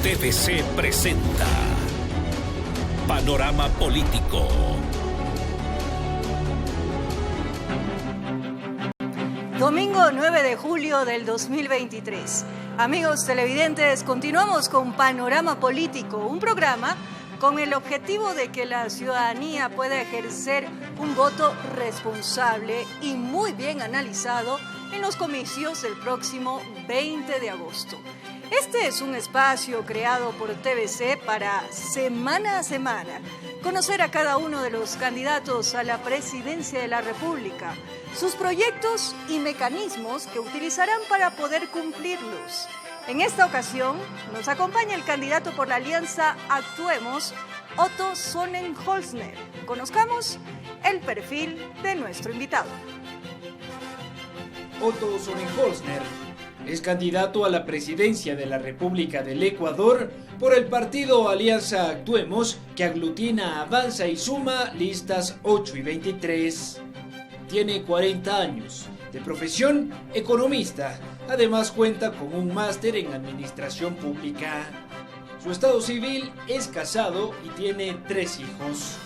TVC presenta Panorama Político. Domingo 9 de julio del 2023. Amigos televidentes, continuamos con Panorama Político, un programa con el objetivo de que la ciudadanía pueda ejercer un voto responsable y muy bien analizado en los comicios del próximo 20 de agosto. Este es un espacio creado por TVC para semana a semana conocer a cada uno de los candidatos a la presidencia de la República, sus proyectos y mecanismos que utilizarán para poder cumplirlos. En esta ocasión nos acompaña el candidato por la alianza Actuemos, Otto Sonnenholzner. Conozcamos el perfil de nuestro invitado. Otto Sonnenholzner es candidato a la presidencia de la República del Ecuador por el partido Alianza Actuemos, que aglutina, Avanza y Suma listas 8 y 23. Tiene 40 años, de profesión economista, además cuenta con un máster en administración pública. Su estado civil es casado y tiene 3 hijos.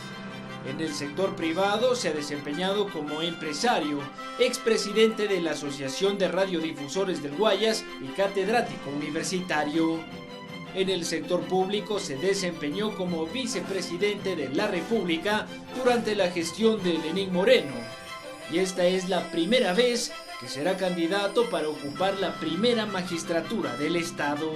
En el sector privado se ha desempeñado como empresario, expresidente de la Asociación de Radiodifusores del Guayas y catedrático universitario. En el sector público se desempeñó como vicepresidente de la República durante la gestión de Lenín Moreno. Y esta es la primera vez que será candidato para ocupar la primera magistratura del Estado.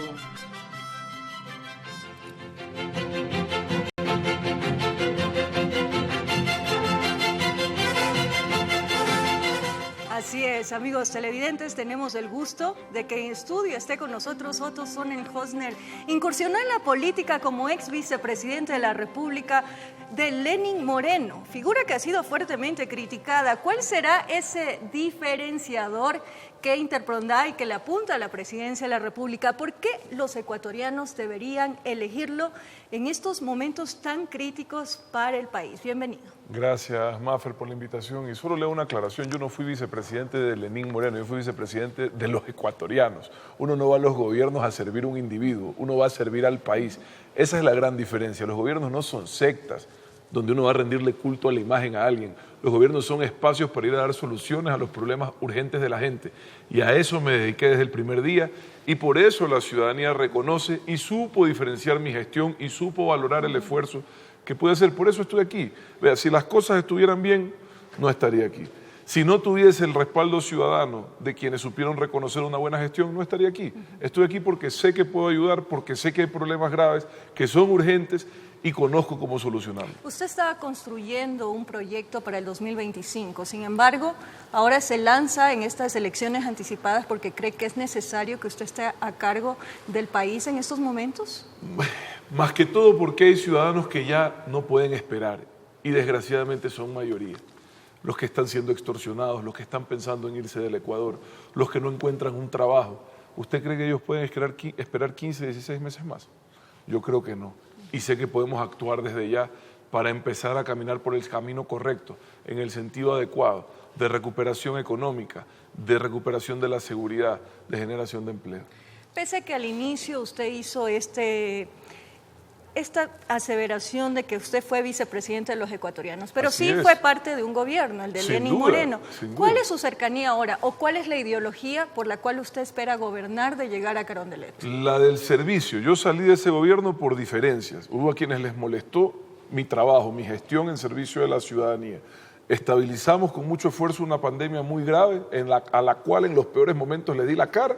Así es, amigos televidentes, tenemos el gusto de que en estudio esté con nosotros Otto Sonnenholzner. Incursionó en la política como ex vicepresidente de la República de Lenín Moreno, figura que ha sido fuertemente criticada. ¿Cuál será ese diferenciador que interpondrá y que le apunta a la presidencia de la República? ¿Por qué los ecuatorianos deberían elegirlo en estos momentos tan críticos para el país? Bienvenido. Gracias, Mafer, por la invitación. Y solo leo una aclaración. Yo no fui vicepresidente de Lenín Moreno, yo fui vicepresidente de los ecuatorianos. Uno no va a los gobiernos a servir a un individuo, uno va a servir al país. Esa es la gran diferencia. Los gobiernos no son sectas donde uno va a rendirle culto a la imagen a alguien. Los gobiernos son espacios para ir a dar soluciones a los problemas urgentes de la gente. Y a eso me dediqué desde el primer día, y por eso la ciudadanía reconoce y supo diferenciar mi gestión y supo valorar el esfuerzo que pude hacer. Por eso estoy aquí. Vea, si las cosas estuvieran bien, no estaría aquí. Si no tuviese el respaldo ciudadano de quienes supieron reconocer una buena gestión, no estaría aquí. Estoy aquí porque sé que puedo ayudar, porque sé que hay problemas graves, que son urgentes y conozco cómo solucionarlos. Usted estaba construyendo un proyecto para el 2025, sin embargo, ahora se lanza en estas elecciones anticipadas porque cree que es necesario que usted esté a cargo del país en estos momentos. Más que todo porque hay ciudadanos que ya no pueden esperar y desgraciadamente son mayoría. Los que están siendo extorsionados, los que están pensando en irse del Ecuador, los que no encuentran un trabajo. ¿Usted cree que ellos pueden esperar 15, 16 meses más? Yo creo que no. Y sé que podemos actuar desde ya para empezar a caminar por el camino correcto, en el sentido adecuado, de recuperación económica, de recuperación de la seguridad, de generación de empleo. Pese a que al inicio usted hizo esta aseveración de que usted fue vicepresidente de los ecuatorianos, pero Así sí es. Fue parte de un gobierno, el de Sin Lenín duda, Moreno. sin duda. ¿Cuál es su cercanía ahora o cuál es la ideología por la cual usted espera gobernar de llegar a Carondelet? La del servicio. Yo salí de ese gobierno por diferencias. Hubo a quienes les molestó mi trabajo, mi gestión en servicio de la ciudadanía. Estabilizamos con mucho esfuerzo una pandemia muy grave a la cual en los peores momentos le di la cara.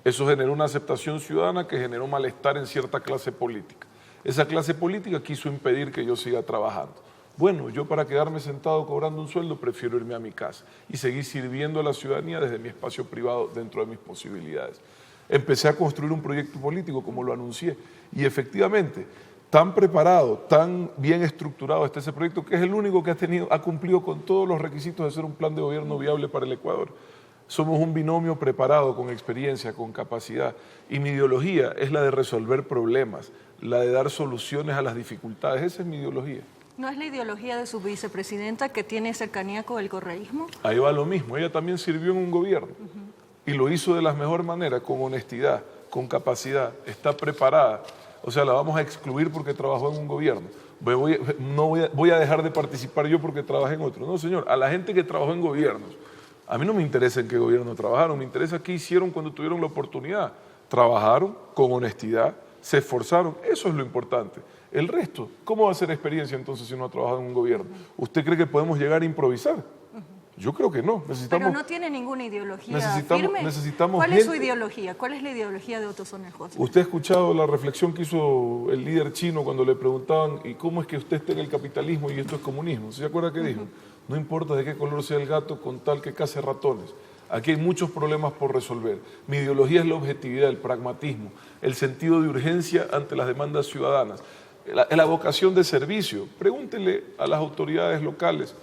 Eso generó una aceptación ciudadana que generó malestar en cierta clase política. Esa clase política quiso impedir que yo siga trabajando. Bueno, yo para quedarme sentado cobrando un sueldo prefiero irme a mi casa y seguir sirviendo a la ciudadanía desde mi espacio privado dentro de mis posibilidades. Empecé a construir un proyecto político como lo anuncié y efectivamente tan preparado, tan bien estructurado está ese proyecto que es el único que ha cumplido con todos los requisitos de ser un plan de gobierno viable para el Ecuador. Somos un binomio preparado, con experiencia, con capacidad, y mi ideología es la de resolver problemas, la de dar soluciones a las dificultades. Esa es mi ideología. ¿No es la ideología de su vicepresidenta que tiene cercanía con el correísmo? Ahí va lo mismo, ella también sirvió en un gobierno y lo hizo de la mejor manera, con honestidad, con capacidad, está preparada, o sea, la vamos a excluir porque trabajó en un gobierno. Voy a dejar de participar yo porque trabajé en otro. No, señor, a la gente que trabajó en gobiernos, a mí no me interesa en qué gobierno trabajaron, me interesa qué hicieron cuando tuvieron la oportunidad. Trabajaron con honestidad, se esforzaron, eso es lo importante. El resto, ¿cómo va a ser experiencia entonces si no ha trabajado en un gobierno? ¿Usted cree que podemos llegar a improvisar? Yo creo que no. Pero no tiene ninguna ideología firme. ¿Cuál es su ideología? ¿Cuál es la ideología de Otto Sonnenhösner? ¿Usted ha escuchado la reflexión que hizo el líder chino cuando le preguntaban ¿y cómo es que usted está en el capitalismo y esto es comunismo? ¿Se acuerda qué dijo? No importa de qué color sea el gato con tal que case ratones. Aquí hay muchos problemas por resolver. Mi ideología es la objetividad, el pragmatismo, el sentido de urgencia ante las demandas ciudadanas, la vocación de servicio. Pregúntele a las autoridades locales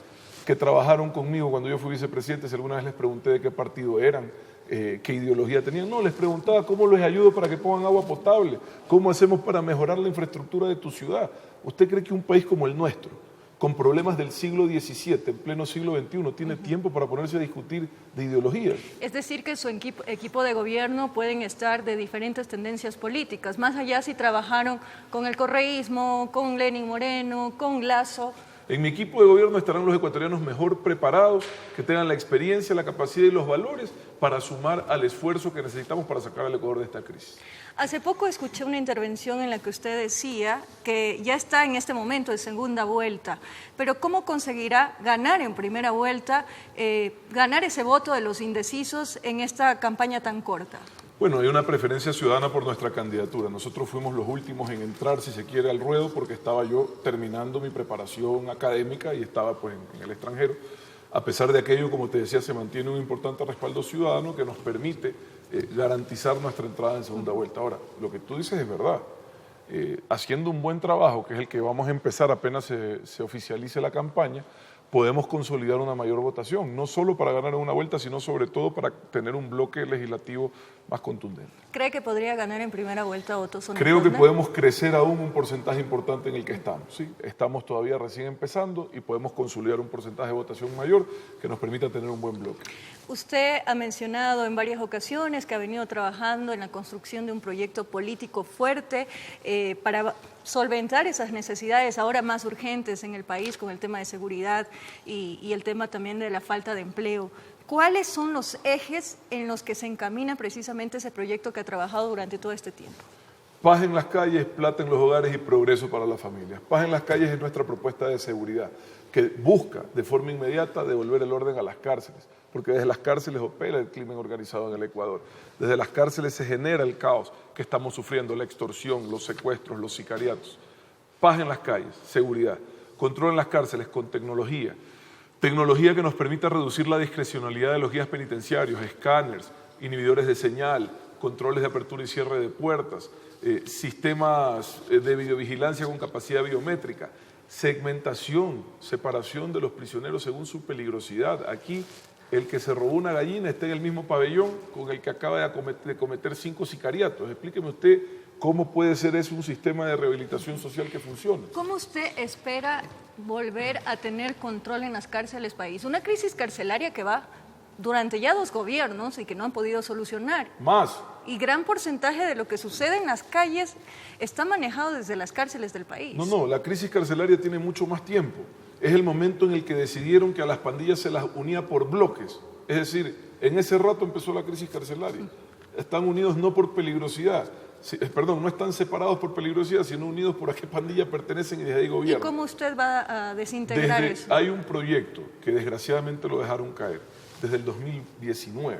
que trabajaron conmigo cuando yo fui vicepresidente, si alguna vez les pregunté de qué partido eran, qué ideología tenían. No, les preguntaba cómo les ayudo para que pongan agua potable, cómo hacemos para mejorar la infraestructura de tu ciudad. ¿Usted cree que un país como el nuestro, con problemas del siglo XVII, en pleno siglo XXI, tiene tiempo para ponerse a discutir de ideologías? Es decir, que su equipo de gobierno pueden estar de diferentes tendencias políticas, más allá si trabajaron con el correísmo, con Lenín Moreno, con Lasso. En mi equipo de gobierno estarán los ecuatorianos mejor preparados, que tengan la experiencia, la capacidad y los valores para sumar al esfuerzo que necesitamos para sacar al Ecuador de esta crisis. Hace poco escuché una intervención en la que usted decía que ya está en este momento de segunda vuelta, pero ¿cómo conseguirá ganar en primera vuelta, ganar ese voto de los indecisos en esta campaña tan corta? Bueno, hay una preferencia ciudadana por nuestra candidatura. Nosotros fuimos los últimos en entrar, si se quiere, al ruedo porque estaba yo terminando mi preparación académica y estaba pues en el extranjero. A pesar de aquello, como te decía, se mantiene un importante respaldo ciudadano que nos permite garantizar nuestra entrada en segunda vuelta. Ahora, lo que tú dices es verdad. Haciendo un buen trabajo, que es el que vamos a empezar apenas se oficialice la campaña, podemos consolidar una mayor votación, no solo para ganar en una vuelta, sino sobre todo para tener un bloque legislativo más contundente. ¿Cree que podría ganar en primera vuelta Otto Sonnenhösner? Creo que podemos crecer aún un porcentaje importante en el que estamos. ¿Sí? Estamos todavía recién empezando y podemos consolidar un porcentaje de votación mayor que nos permita tener un buen bloque. Usted ha mencionado en varias ocasiones que ha venido trabajando en la construcción de un proyecto político fuerte para solventar esas necesidades ahora más urgentes en el país con el tema de seguridad y el tema también de la falta de empleo. ¿Cuáles son los ejes en los que se encamina precisamente ese proyecto que ha trabajado durante todo este tiempo? Paz en las calles, plata en los hogares y progreso para las familias. Paz en las calles es nuestra propuesta de seguridad, que busca de forma inmediata devolver el orden a las cárceles, porque desde las cárceles opera el crimen organizado en el Ecuador. Desde las cárceles se genera el caos que estamos sufriendo, la extorsión, los secuestros, los sicariatos. Paz en las calles, seguridad. Control en las cárceles con tecnología. Tecnología que nos permita reducir la discrecionalidad de los guías penitenciarios, escáneres, inhibidores de señal, controles de apertura y cierre de puertas, sistemas de videovigilancia con capacidad biométrica, segmentación, separación de los prisioneros según su peligrosidad. Aquí el que se robó una gallina está en el mismo pabellón con el que acaba de cometer 5 sicariatos. Explíqueme usted cómo puede ser eso un sistema de rehabilitación social que funcione. ¿Cómo usted espera volver a tener control en las cárceles país? Una crisis carcelaria que va durante ya 2 gobiernos y que no han podido solucionar. Más. Y gran porcentaje de lo que sucede en las calles está manejado desde las cárceles del país. No, la crisis carcelaria tiene mucho más tiempo. Es el momento en el que decidieron que a las pandillas se las unía por bloques. Es decir, en ese rato empezó la crisis carcelaria. Están unidos no por peligrosidad, no están separados por peligrosidad, sino unidos por a qué pandilla pertenecen y desde ahí gobiernan. ¿Y cómo usted va a desintegrar eso? Hay un proyecto que desgraciadamente lo dejaron caer desde el 2019,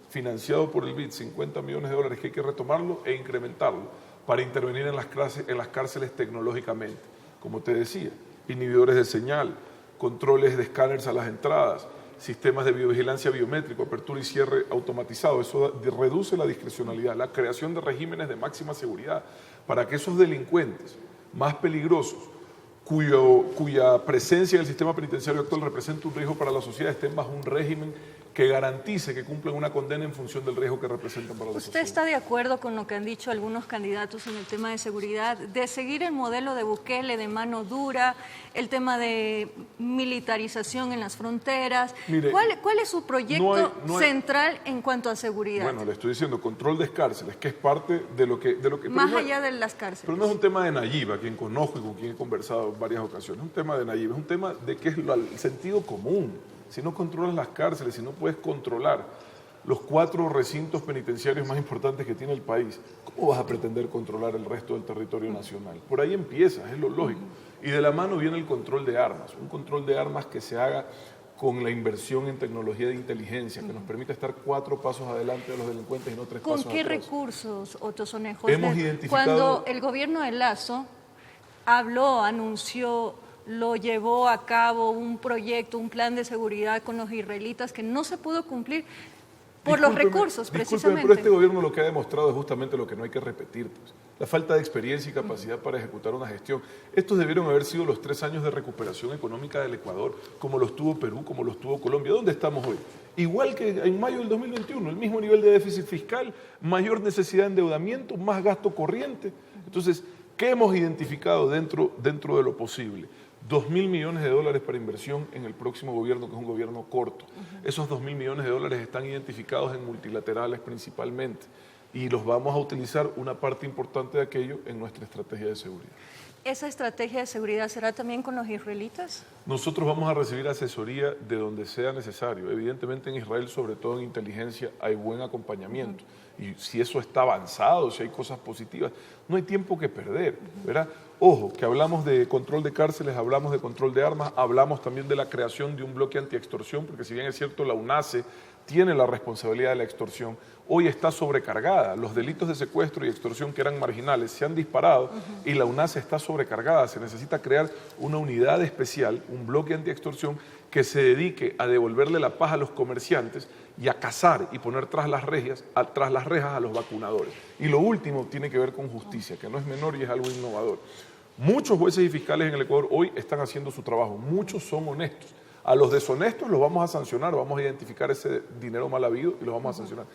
financiado por el BID, $50 millones que hay que retomarlo e incrementarlo para intervenir en las cárceles tecnológicamente. Como te decía, inhibidores de señal, controles de escáneres a las entradas, sistemas de biovigilancia biométrico, apertura y cierre automatizado. Eso reduce la discrecionalidad, la creación de regímenes de máxima seguridad para que esos delincuentes más peligrosos, cuya presencia en el sistema penitenciario actual representa un riesgo para la sociedad, estén bajo un régimen que garantice que cumplan una condena en función del riesgo que representan para la ¿Usted sociedad. está de acuerdo con lo que han dicho algunos candidatos en el tema de seguridad, de seguir el modelo de Bukele de mano dura, el tema de militarización en las fronteras? Mire, ¿Cuál es su proyecto no hay- central en cuanto a seguridad? Bueno, le estoy diciendo control de cárceles, que es parte de lo que Más pero no- allá de las cárceles. Pero no es un tema de Nayib, a quien conozco y con quien he conversado en varias ocasiones. Es un tema de Nayib, es un tema de que es el sentido común. Si no controlas las cárceles, si no puedes controlar los 4 recintos penitenciarios más importantes que tiene el país, ¿cómo vas a pretender controlar el resto del territorio nacional? Por ahí empiezas, es lo lógico. Y de la mano viene el control de armas, un control de armas que se haga con la inversión en tecnología de inteligencia, que nos permita estar 4 pasos adelante de los delincuentes y no 3 pasos ¿Con qué atrás. recursos, Otto Sonejos? Hemos identificado- Cuando el gobierno de Lazo habló, anunció, lo llevó a cabo un proyecto, un plan de seguridad con los israelitas que no se pudo cumplir por los recursos, precisamente. Pero este gobierno lo que ha demostrado es justamente lo que no hay que repetir, pues, la falta de experiencia y capacidad para ejecutar una gestión. Estos debieron haber sido los 3 años de recuperación económica del Ecuador, como los tuvo Perú, como los tuvo Colombia. ¿Dónde estamos hoy? Igual que en mayo del 2021, el mismo nivel de déficit fiscal, mayor necesidad de endeudamiento, más gasto corriente. Entonces, ¿qué hemos identificado dentro de lo posible? 2.000 millones de dólares para inversión en el próximo gobierno, que es un gobierno corto. Esos 2.000 millones de dólares están identificados en multilaterales principalmente y los vamos a utilizar una parte importante de aquello en nuestra estrategia de seguridad. ¿Esa estrategia de seguridad será también con los israelitas? Nosotros vamos a recibir asesoría de donde sea necesario. Evidentemente en Israel, sobre todo en inteligencia, hay buen acompañamiento. Y si eso está avanzado, si hay cosas positivas, no hay tiempo que perder, ¿verdad? Ojo, que hablamos de control de cárceles, hablamos de control de armas, hablamos también de la creación de un bloque antiextorsión, porque si bien es cierto la UNACE tiene la responsabilidad de la extorsión, hoy está sobrecargada. Los delitos de secuestro y extorsión que eran marginales se han disparado y la UNACE está sobrecargada. Se necesita crear una unidad especial, un bloque antiextorsión que se dedique a devolverle la paz a los comerciantes y a cazar y poner tras las rejas a los vacunadores. Y lo último tiene que ver con justicia, que no es menor y es algo innovador. Muchos jueces y fiscales en el Ecuador hoy están haciendo su trabajo, muchos son honestos. A los deshonestos los vamos a sancionar, vamos a identificar ese dinero mal habido y los vamos a sancionar.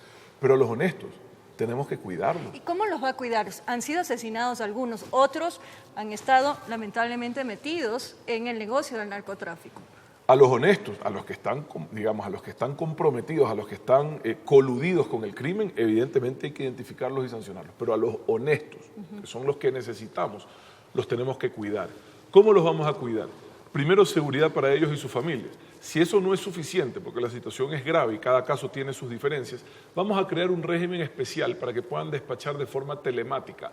Pero a los honestos tenemos que cuidarlos. ¿Y cómo los va a cuidar? Han sido asesinados algunos, otros han estado lamentablemente metidos en el negocio del narcotráfico. A los honestos, a los que están, digamos, a los que están comprometidos, a los que están coludidos con el crimen, evidentemente hay que identificarlos y sancionarlos. Pero a los honestos, que son los que necesitamos, los tenemos que cuidar. ¿Cómo los vamos a cuidar? Primero, seguridad para ellos y sus familias. Si eso no es suficiente, porque la situación es grave y cada caso tiene sus diferencias, vamos a crear un régimen especial para que puedan despachar de forma telemática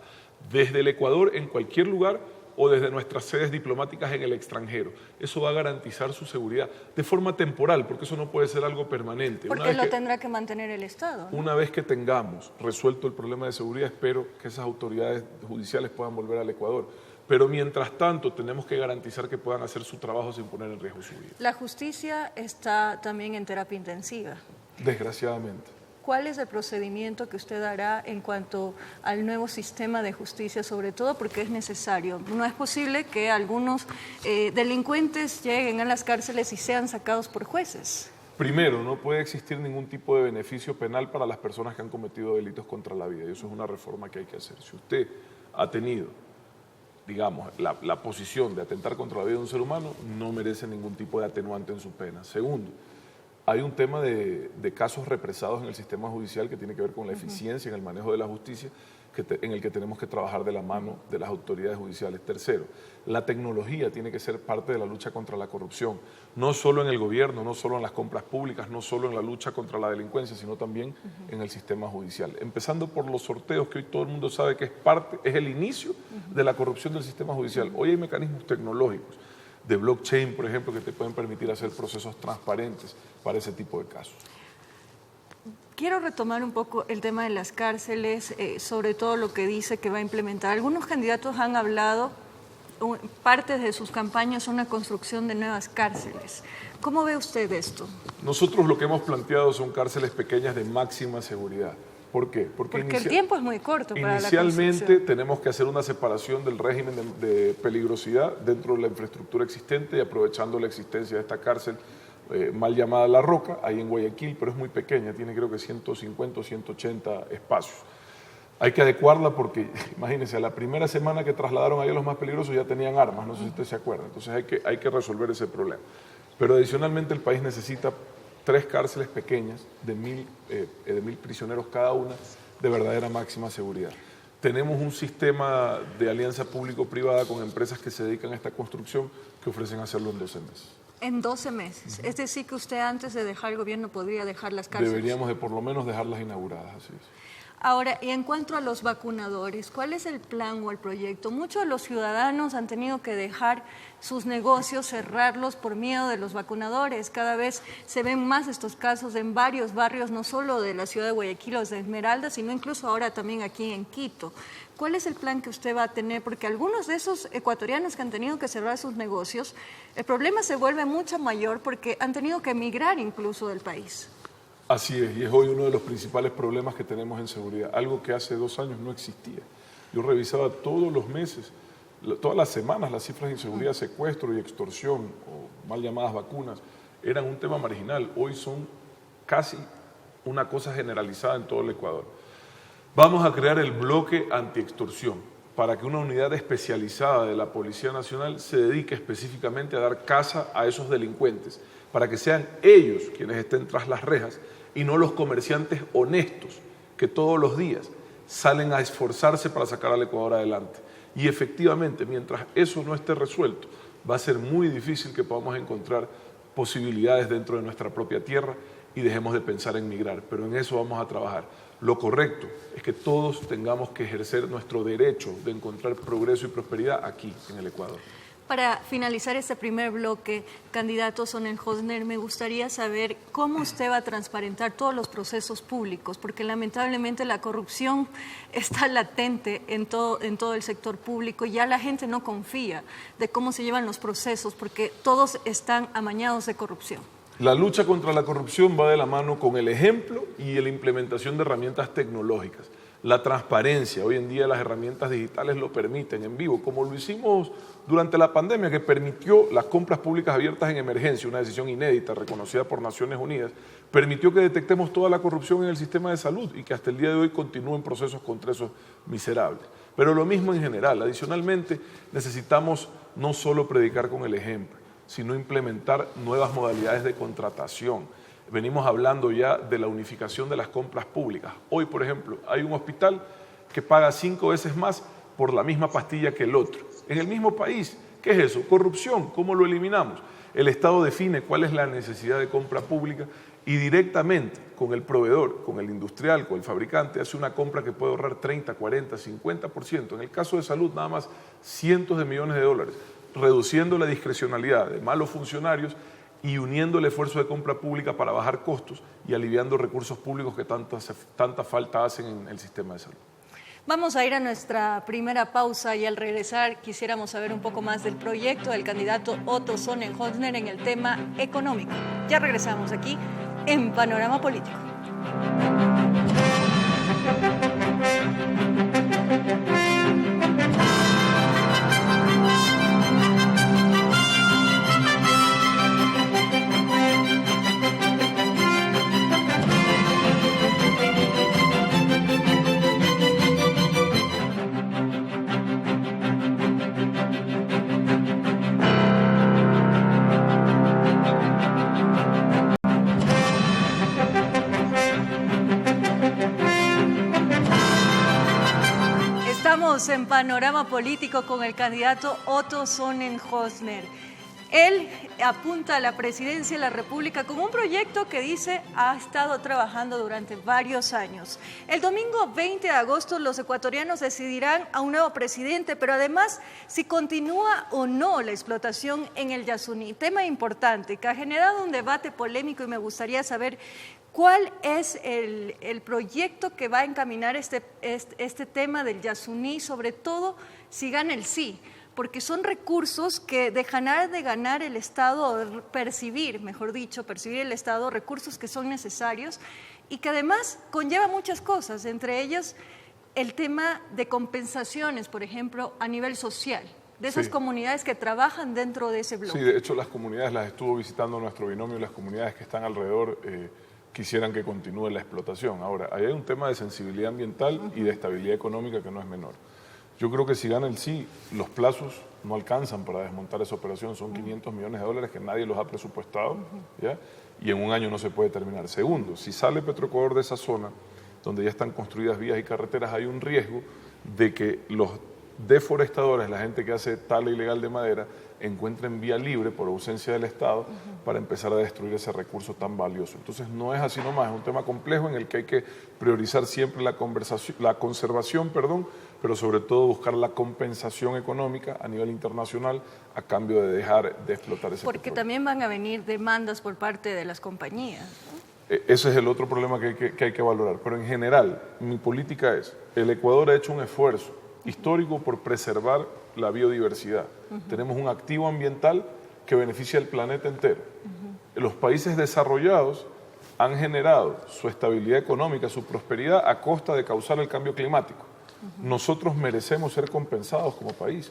desde el Ecuador en cualquier lugar o desde nuestras sedes diplomáticas en el extranjero. Eso va a garantizar su seguridad de forma temporal, porque eso no puede ser algo permanente. Porque lo tendrá que mantener el Estado, ¿no? Una vez que tengamos resuelto el problema de seguridad, espero que esas autoridades judiciales puedan volver al Ecuador. Pero mientras tanto tenemos que garantizar que puedan hacer su trabajo sin poner en riesgo su vida. La justicia está también en terapia intensiva. Desgraciadamente. ¿Cuál es el procedimiento que usted hará en cuanto al nuevo sistema de justicia, sobre todo porque es necesario? No es posible que algunos delincuentes lleguen a las cárceles y sean sacados por jueces. Primero, no puede existir ningún tipo de beneficio penal para las personas que han cometido delitos contra la vida, y eso es una reforma que hay que hacer. Si usted ha tenido, digamos, la posición de atentar contra la vida de un ser humano, no merece ningún tipo de atenuante en su pena. Segundo, hay un tema de casos represados en el sistema judicial que tiene que ver con la eficiencia en el manejo de la justicia, en el que tenemos que trabajar de la mano de las autoridades judiciales. Tercero, la tecnología tiene que ser parte de la lucha contra la corrupción, no solo en el gobierno, no solo en las compras públicas, no solo en la lucha contra la delincuencia, sino también en el sistema judicial. Empezando por los sorteos, que hoy todo el mundo sabe que es el inicio de la corrupción del sistema judicial. Hoy hay mecanismos tecnológicos de blockchain, por ejemplo, que te pueden permitir hacer procesos transparentes para ese tipo de casos. Quiero retomar un poco el tema de las cárceles, sobre todo lo que dice que va a implementar. Algunos candidatos han hablado, partes de sus campañas son la construcción de nuevas cárceles. ¿Cómo ve usted esto? Nosotros lo que hemos planteado son cárceles pequeñas de máxima seguridad. ¿Por qué? Porque el tiempo es muy corto para la inicialmente construcción. tenemos que hacer una separación del régimen de peligrosidad dentro de la infraestructura existente y aprovechando la existencia de esta cárcel mal llamada La Roca, ahí en Guayaquil, pero es muy pequeña, tiene creo que 150 o 180 espacios. Hay que adecuarla porque, imagínense, a la primera semana que trasladaron ahí a los más peligrosos ya tenían armas, no sé si usted se acuerda, entonces hay que resolver ese problema. Pero adicionalmente el país necesita 3 cárceles pequeñas de 1.000 prisioneros cada una de verdadera máxima seguridad. Tenemos un sistema de alianza público-privada con empresas que se dedican a esta construcción que ofrecen hacerlo en 12 meses. En 12 meses. Es decir, que usted antes de dejar el gobierno podría dejar las cárceles. Deberíamos de por lo menos dejarlas inauguradas, así es. Ahora, y en cuanto a los vacunadores, ¿cuál es el plan o el proyecto? Muchos de los ciudadanos han tenido que dejar sus negocios, cerrarlos por miedo de los vacunadores. Cada vez se ven más estos casos en varios barrios, no solo de la ciudad de Guayaquil o de Esmeralda, sino incluso ahora también aquí en Quito. ¿Cuál es el plan que usted va a tener? Porque algunos de esos ecuatorianos que han tenido que cerrar sus negocios, el problema se vuelve mucho mayor porque han tenido que emigrar incluso del país. Así es, y es hoy uno de los principales problemas que tenemos en seguridad, algo que hace 2 años no existía. Yo revisaba todos los meses, todas las semanas, las cifras de inseguridad, secuestro y extorsión, o mal llamadas vacunas, eran un tema marginal. Hoy son casi una cosa generalizada en todo el Ecuador. Vamos a crear el bloque antiextorsión para que una unidad especializada de la Policía Nacional se dedique específicamente a dar caza a esos delincuentes, para que sean ellos quienes estén tras las rejas y no los comerciantes honestos que todos los días salen a esforzarse para sacar al Ecuador adelante. Y efectivamente, mientras eso no esté resuelto, va a ser muy difícil que podamos encontrar posibilidades dentro de nuestra propia tierra y dejemos de pensar en migrar, pero en eso vamos a trabajar. Lo correcto es que todos tengamos que ejercer nuestro derecho de encontrar progreso y prosperidad aquí, en el Ecuador. Para finalizar este primer bloque, candidato Sonnenhösner, me gustaría saber cómo usted va a transparentar todos los procesos públicos, porque lamentablemente la corrupción está latente en todo el sector público y ya la gente no confía de cómo se llevan los procesos, porque todos están amañados de corrupción. La lucha contra la corrupción va de la mano con el ejemplo y la implementación de herramientas tecnológicas. La transparencia, hoy en día las herramientas digitales lo permiten en vivo, como lo hicimos durante la pandemia, que permitió las compras públicas abiertas en emergencia, una decisión inédita reconocida por Naciones Unidas, permitió que detectemos toda la corrupción en el sistema de salud y que hasta el día de hoy continúen procesos contra esos miserables. Pero lo mismo en general. Adicionalmente, necesitamos no solo predicar con el ejemplo, sino implementar nuevas modalidades de contratación. Venimos hablando ya de la unificación de las compras públicas. Hoy, por ejemplo, hay un hospital que paga 5 veces más por la misma pastilla que el otro. En el mismo país. ¿Qué es eso? Corrupción. ¿Cómo lo eliminamos? El Estado define cuál es la necesidad de compra pública y directamente con el proveedor, con el industrial, con el fabricante, hace una compra que puede ahorrar 30, 40, 50%. En el caso de salud, nada más cientos de millones de dólares, reduciendo la discrecionalidad de malos funcionarios y uniendo el esfuerzo de compra pública para bajar costos y aliviando recursos públicos que tanta falta hacen en el sistema de salud. Vamos a ir a nuestra primera pausa y al regresar quisiéramos saber un poco más del proyecto del candidato Otto Sonnenhösner en el tema económico. Ya regresamos aquí en Panorama Político. En Panorama Político con el candidato Otto Sonnenhösner. Él apunta a la presidencia de la República con un proyecto que dice ha estado trabajando durante varios años. El domingo 20 de agosto los ecuatorianos decidirán a un nuevo presidente, pero además si continúa o no la explotación en el Yasuní. Tema importante que ha generado un debate polémico y me gustaría saber ¿cuál es el proyecto que va a encaminar este tema del Yasuní, sobre todo si gana el sí? Porque son recursos que dejará de ganar el Estado, percibir el Estado, recursos que son necesarios y que además conlleva muchas cosas, entre ellas el tema de compensaciones, por ejemplo, a nivel social. de esas Sí. comunidades que trabajan dentro de ese bloque. Sí, de hecho las comunidades las estuvo visitando nuestro binomio y las comunidades que están alrededor quisieran que continúe la explotación. Ahora, ahí hay un tema de sensibilidad ambiental y de estabilidad económica que no es menor. Yo creo que si gana el sí, los plazos no alcanzan para desmontar esa operación. Son 500 millones de dólares que nadie los ha presupuestado, ¿ya? Y en un año no se puede terminar. Segundo, si sale Petroecuador de esa zona, donde ya están construidas vías y carreteras, hay un riesgo de que los deforestadores, la gente que hace tala ilegal de madera, encuentren vía libre por ausencia del Estado para empezar a destruir ese recurso tan valioso. Entonces no es así nomás, es un tema complejo en el que hay que priorizar siempre la conservación, pero sobre todo buscar la compensación económica a nivel internacional a cambio de dejar de explotar ese Porque petróleo. también van a venir demandas por parte de las compañías, ¿no? Ese es el otro problema que hay que valorar. Pero en general, mi política es, el Ecuador ha hecho un esfuerzo histórico por preservar la biodiversidad. Tenemos un activo ambiental que beneficia al planeta entero. Los países desarrollados han generado su estabilidad económica, su prosperidad a costa de causar el cambio climático. Nosotros merecemos ser compensados como país.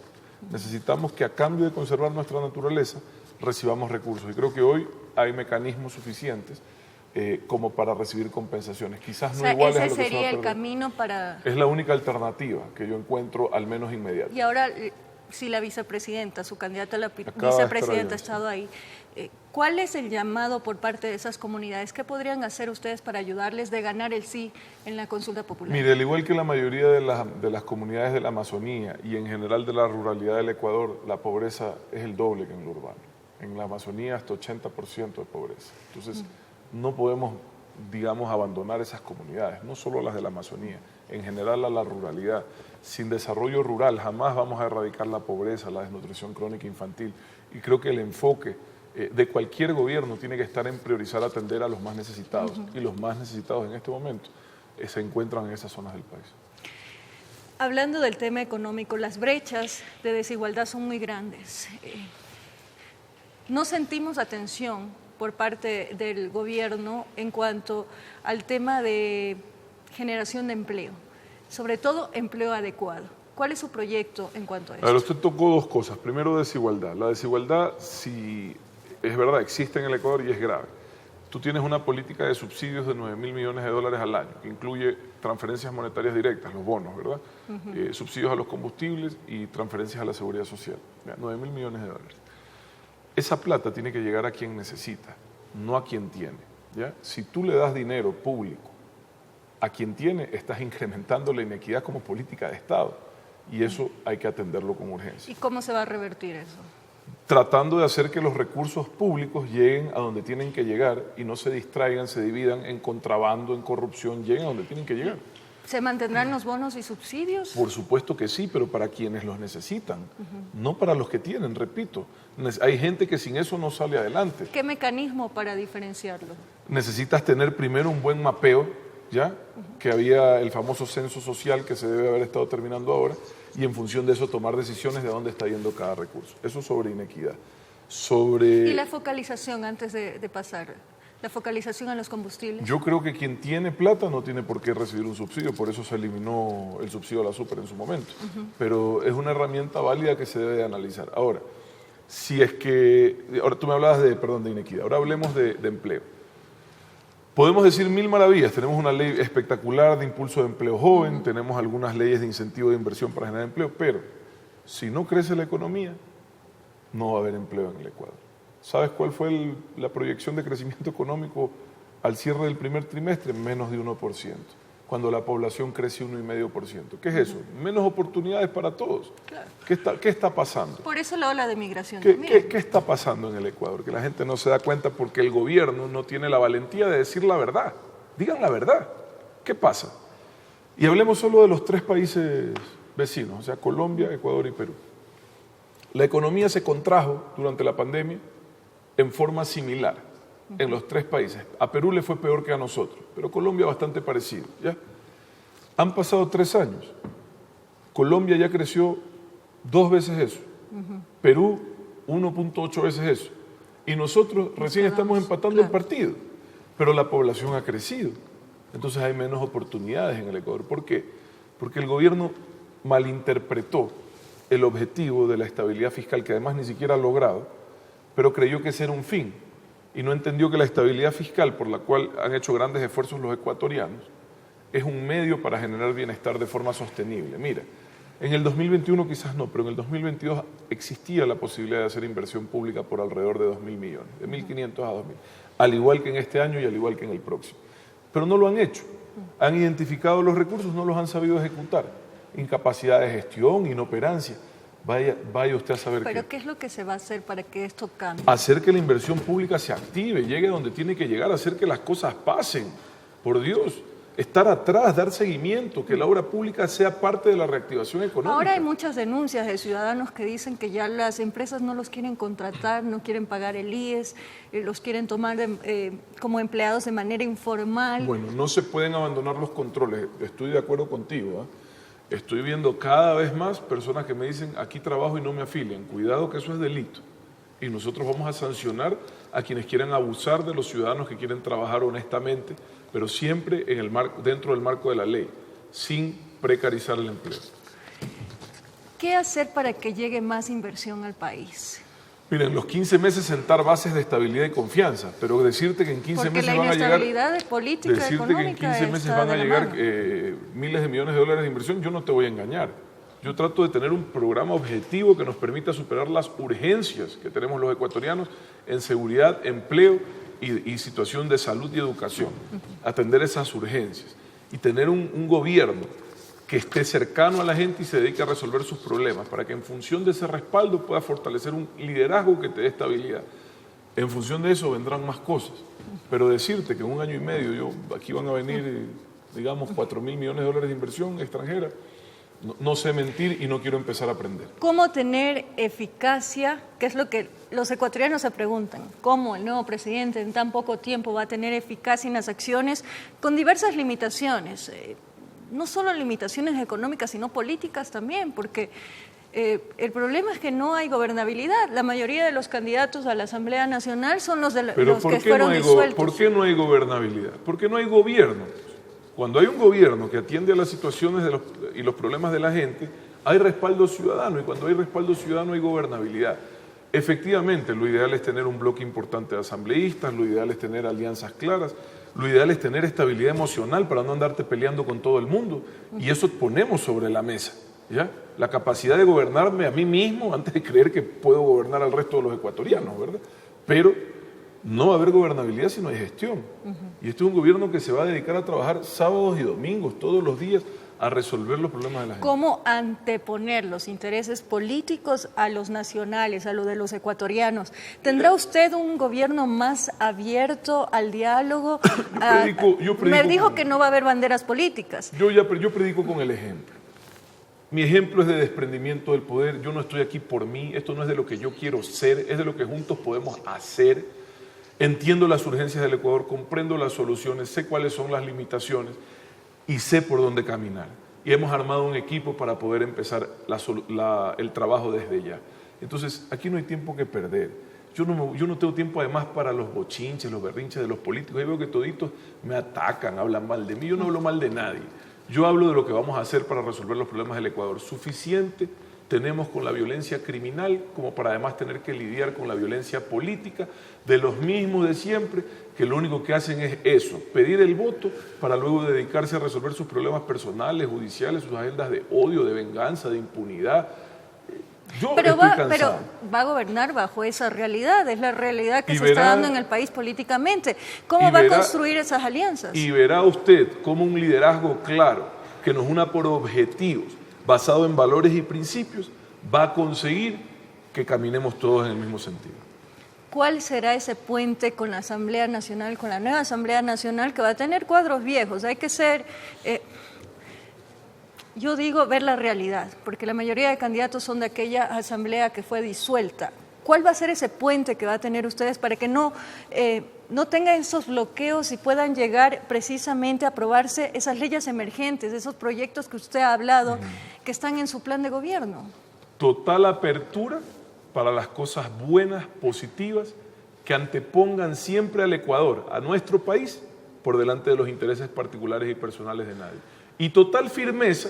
Necesitamos que a cambio de conservar nuestra naturaleza recibamos recursos. Y creo que hoy hay mecanismos suficientes como para recibir compensaciones. Quizás no iguales a lo que se va a sería el perder. camino para... Es la única alternativa que yo encuentro, al menos inmediata. Y ahora, si la vicepresidenta, su candidata a la Acaba de estar vicepresidenta ahí, ha estado ahí, ¿cuál es el llamado por parte de esas comunidades? ¿Qué podrían hacer ustedes para ayudarles de ganar el sí en la consulta popular? Mire, al igual que la mayoría de las comunidades de la Amazonía y en general de la ruralidad del Ecuador, la pobreza es el doble que en lo urbano. En la Amazonía hasta 80% de pobreza. Entonces, no podemos, digamos, abandonar esas comunidades, no solo las de la Amazonía, en general a la ruralidad. Sin desarrollo rural jamás vamos a erradicar la pobreza, la desnutrición crónica infantil. Y creo que el enfoque de cualquier gobierno tiene que estar en priorizar atender a los más necesitados. Y los más necesitados en este momento se encuentran en esas zonas del país. Hablando del tema económico, las brechas de desigualdad son muy grandes. No sentimos atención por parte del gobierno en cuanto al tema de generación de empleo, sobre todo empleo adecuado. ¿Cuál es su proyecto en cuanto a eso? A ver, usted tocó dos cosas. Primero, desigualdad. La desigualdad, sí, es verdad, existe en el Ecuador y es grave. Tú tienes una política de subsidios de 9.000 millones de dólares al año, que incluye transferencias monetarias directas, los bonos, ¿verdad? Subsidios a los combustibles y transferencias a la seguridad social. 9.000 millones de dólares. Esa plata tiene que llegar a quien necesita, no a quien tiene, ¿ya? Si tú le das dinero público a quien tiene, estás incrementando la inequidad como política de Estado y eso hay que atenderlo con urgencia. ¿Y cómo se va a revertir eso? Tratando de hacer que los recursos públicos lleguen a donde tienen que llegar y no se distraigan, se dividan en contrabando, en corrupción, lleguen a donde tienen que llegar. ¿Se mantendrán los bonos y subsidios? Por supuesto que sí, pero para quienes los necesitan, no para los que tienen, repito. Hay gente que sin eso no sale adelante. ¿Qué mecanismo para diferenciarlo? Necesitas tener primero un buen mapeo, ¿ya? Que había el famoso censo social que se debe haber estado terminando ahora, y en función de eso tomar decisiones de dónde está yendo cada recurso. Eso sobre inequidad. ¿Y la focalización antes de pasar? ¿La focalización en los combustibles? Yo creo que quien tiene plata no tiene por qué recibir un subsidio, por eso se eliminó el subsidio a la súper en su momento. Pero es una herramienta válida que se debe de analizar. Ahora, si es que... Ahora tú me hablabas de inequidad, ahora hablemos de empleo. Podemos decir mil maravillas, tenemos una ley espectacular de impulso de empleo joven, tenemos algunas leyes de incentivo de inversión para generar empleo, pero si no crece la economía, no va a haber empleo en el Ecuador. ¿Sabes cuál fue la proyección de crecimiento económico al cierre del primer trimestre? Menos de 1%, cuando la población crece 1,5%. ¿Qué es eso? Menos oportunidades para todos. Claro. ¿Qué está pasando? Por eso la ola de migración también. ¿Qué está pasando en el Ecuador? Que la gente no se da cuenta porque el gobierno no tiene la valentía de decir la verdad. Digan la verdad. ¿Qué pasa? Y hablemos solo de los 3 países vecinos, o sea, Colombia, Ecuador y Perú. La economía se contrajo durante la pandemia en forma similar en los 3 países. A Perú le fue peor que a nosotros, pero Colombia bastante parecido, ¿ya? Han pasado 3 años. Colombia ya creció 2 veces eso. Perú 1.8 veces eso. Y nosotros recién estamos empatando el partido. Pero la población ha crecido. Entonces hay menos oportunidades en el Ecuador. ¿Por qué? Porque el gobierno malinterpretó el objetivo de la estabilidad fiscal, que además ni siquiera ha logrado, pero creyó que ese era un fin y no entendió que la estabilidad fiscal, por la cual han hecho grandes esfuerzos los ecuatorianos, es un medio para generar bienestar de forma sostenible. Mira, en el 2021 quizás no, pero en el 2022 existía la posibilidad de hacer inversión pública por alrededor de 2.000 millones, de 1.500 a 2.000, al igual que en este año y al igual que en el próximo. Pero no lo han hecho. Han identificado los recursos, no los han sabido ejecutar. Incapacidad de gestión, inoperancia. Vaya usted a saber qué. ¿Pero qué es lo que se va a hacer para que esto cambie? Hacer que la inversión pública se active, llegue a donde tiene que llegar, hacer que las cosas pasen. Por Dios, estar atrás, dar seguimiento, que la obra pública sea parte de la reactivación económica. Ahora hay muchas denuncias de ciudadanos que dicen que ya las empresas no los quieren contratar, no quieren pagar el IES, los quieren tomar como empleados de manera informal. Bueno, no se pueden abandonar los controles, estoy de acuerdo contigo, ¿eh? Estoy viendo cada vez más personas que me dicen, aquí trabajo y no me afilian. Cuidado que eso es delito. Y nosotros vamos a sancionar a quienes quieran abusar de los ciudadanos que quieren trabajar honestamente, pero siempre en el dentro del marco de la ley, sin precarizar el empleo. ¿Qué hacer para que llegue más inversión al país? Miren, los 15 meses sentar bases de estabilidad y confianza, pero decirte que en 15 meses van a llegar... Porque la inestabilidad política, económica, que en 15 meses van a llegar miles de millones de dólares de inversión, yo no te voy a engañar. Yo trato de tener un programa objetivo que nos permita superar las urgencias que tenemos los ecuatorianos en seguridad, empleo y situación de salud y educación. Atender esas urgencias y tener un gobierno que esté cercano a la gente y se dedique a resolver sus problemas, para que en función de ese respaldo pueda fortalecer un liderazgo que te dé estabilidad. En función de eso vendrán más cosas, pero decirte que en un año y medio aquí van a venir, digamos, 4.000 millones de dólares de inversión extranjera, no sé mentir y no quiero empezar a aprender. ¿Cómo tener eficacia? Que es lo que los ecuatorianos se preguntan. ¿Cómo el nuevo presidente en tan poco tiempo va a tener eficacia en las acciones con diversas limitaciones? No solo limitaciones económicas, sino políticas también, porque el problema es que no hay gobernabilidad. La mayoría de los candidatos a la Asamblea Nacional son los que fueron disueltos. ¿Por qué no hay gobernabilidad? Porque no hay gobierno. Cuando hay un gobierno que atiende a las situaciones y los problemas de la gente, hay respaldo ciudadano, y cuando hay respaldo ciudadano hay gobernabilidad. Efectivamente, lo ideal es tener un bloque importante de asambleístas, lo ideal es tener alianzas claras, lo ideal es tener estabilidad emocional para no andarte peleando con todo el mundo, y eso ponemos sobre la mesa, ¿ya? La capacidad de gobernarme a mí mismo antes de creer que puedo gobernar al resto de los ecuatorianos, ¿verdad? Pero no va a haber gobernabilidad si no hay gestión. Y este es un gobierno que se va a dedicar a trabajar sábados y domingos, todos los días, a resolver los problemas de la gente. ¿Cómo anteponer los intereses políticos a los nacionales, a los de los ecuatorianos? ¿Tendrá usted un gobierno más abierto al diálogo? Yo predico Me dijo que no va a haber banderas políticas. Yo predico con el ejemplo. Mi ejemplo es de desprendimiento del poder. Yo no estoy aquí por mí. Esto no es de lo que yo quiero ser, es de lo que juntos podemos hacer. Entiendo las urgencias del Ecuador, comprendo las soluciones, sé cuáles son las limitaciones y sé por dónde caminar. Y hemos armado un equipo para poder empezar el trabajo desde ya. Entonces, aquí no hay tiempo que perder. Yo no tengo tiempo además para los bochinches, los berrinches de los políticos. Yo veo que toditos me atacan, hablan mal de mí. Yo no hablo mal de nadie. Yo hablo de lo que vamos a hacer para resolver los problemas del Ecuador. Suficiente tenemos con la violencia criminal como para además tener que lidiar con la violencia política de los mismos de siempre, que lo único que hacen es eso, pedir el voto para luego dedicarse a resolver sus problemas personales, judiciales, sus agendas de odio, de venganza, de impunidad. Pero va a gobernar bajo esa realidad, es la realidad que se está dando en el país políticamente. ¿Cómo va a construir esas alianzas? Y verá usted cómo un liderazgo claro, que nos una por objetivos, basado en valores y principios, va a conseguir que caminemos todos en el mismo sentido. ¿Cuál será ese puente con la Asamblea Nacional, con la nueva Asamblea Nacional que va a tener cuadros viejos? Hay que ser, yo digo, ver la realidad, porque la mayoría de candidatos son de aquella asamblea que fue disuelta. ¿Cuál va a ser ese puente que va a tener ustedes para que no tengan esos bloqueos y puedan llegar precisamente a aprobarse esas leyes emergentes, esos proyectos que usted ha hablado, que están en su plan de gobierno? Total apertura para las cosas buenas, positivas, que antepongan siempre al Ecuador, a nuestro país, por delante de los intereses particulares y personales de nadie. Y total firmeza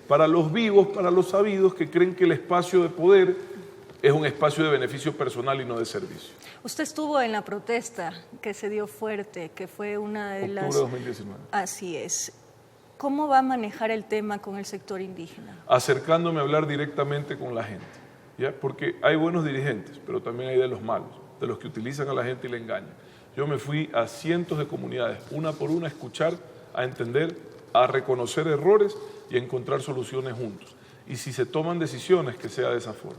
para los vivos, para los sabidos que creen que el espacio de poder es un espacio de beneficio personal y no de servicio. Usted estuvo en la protesta que se dio fuerte, que fue una de las... Octubre de 2019. Así es. ¿Cómo va a manejar el tema con el sector indígena? Acercándome a hablar directamente con la gente, ¿ya? Porque hay buenos dirigentes, pero también hay de los malos, de los que utilizan a la gente y le engañan. Yo me fui a cientos de comunidades, una por una, a escuchar, a entender, a reconocer errores y a encontrar soluciones juntos. Y si se toman decisiones, que sea de esa forma.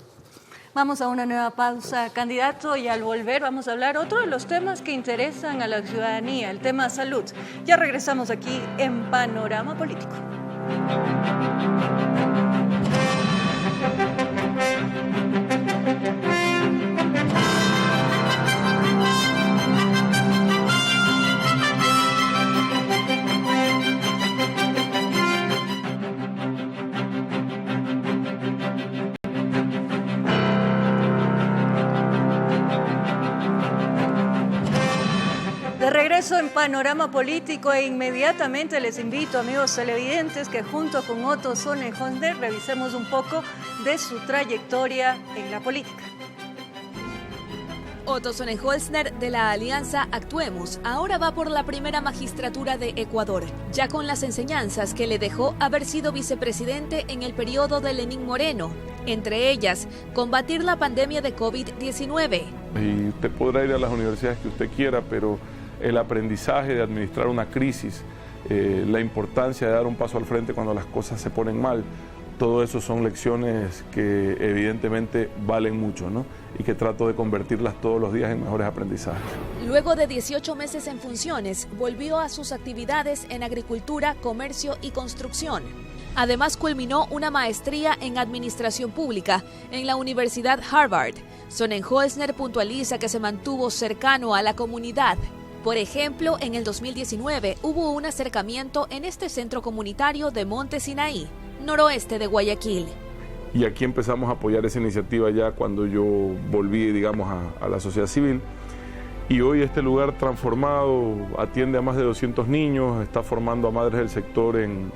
Vamos a una nueva pausa, candidato, y al volver vamos a hablar otro de los temas que interesan a la ciudadanía, el tema salud. Ya regresamos aquí en Panorama Político. De regreso en Panorama Político e inmediatamente les invito, amigos televidentes, que junto con Otto Sonnenholzner revisemos un poco de su trayectoria en la política. Otto Sonnenholzner, de la Alianza Actuemos, ahora va por la primera magistratura de Ecuador, ya con las enseñanzas que le dejó haber sido vicepresidente en el periodo de Lenín Moreno, entre ellas, combatir la pandemia de COVID-19. Y usted podrá ir a las universidades que usted quiera, pero el aprendizaje de administrar una crisis, la importancia de dar un paso al frente cuando las cosas se ponen mal, todo eso son lecciones que evidentemente valen mucho, ¿no? Y que trato de convertirlas todos los días en mejores aprendizajes. Luego de 18 meses en funciones, volvió a sus actividades en agricultura, comercio y construcción. Además, culminó una maestría en Administración Pública en la Universidad Harvard. Sonnenholzner puntualiza que se mantuvo cercano a la comunidad. Por ejemplo, en el 2019 hubo un acercamiento en este centro comunitario de Monte Sinaí, noroeste de Guayaquil. Y aquí empezamos a apoyar esa iniciativa ya cuando yo volví, digamos, a la sociedad civil. Y hoy este lugar transformado atiende a más de 200 niños, está formando a madres del sector en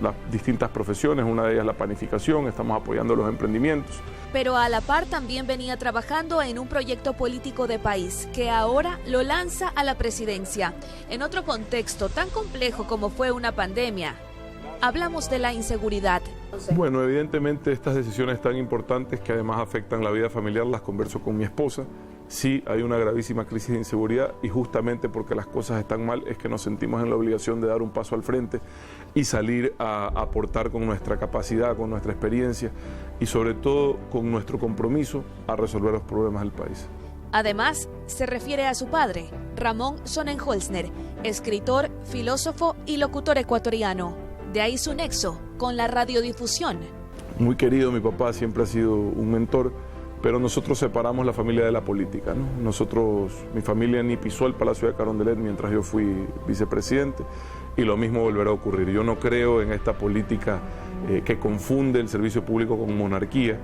las distintas profesiones, una de ellas la panificación, estamos apoyando los emprendimientos. Pero a la par también venía trabajando en un proyecto político de país que ahora lo lanza a la presidencia, en otro contexto tan complejo como fue una pandemia. Hablamos de la inseguridad. Bueno, evidentemente estas decisiones tan importantes que además afectan la vida familiar las converso con mi esposa. Sí, hay una gravísima crisis de inseguridad y justamente porque las cosas están mal es que nos sentimos en la obligación de dar un paso al frente y salir a aportar con nuestra capacidad, con nuestra experiencia y sobre todo con nuestro compromiso a resolver los problemas del país. Además, se refiere a su padre, Ramón Sonnenholzner, escritor, filósofo y locutor ecuatoriano. De ahí su nexo con la radiodifusión. Muy querido, mi papá siempre ha sido un mentor, pero nosotros separamos la familia de la política, ¿no? Mi familia ni pisó el Palacio de Carondelet mientras yo fui vicepresidente y lo mismo volverá a ocurrir. Yo no creo en esta política que confunde el servicio público con monarquía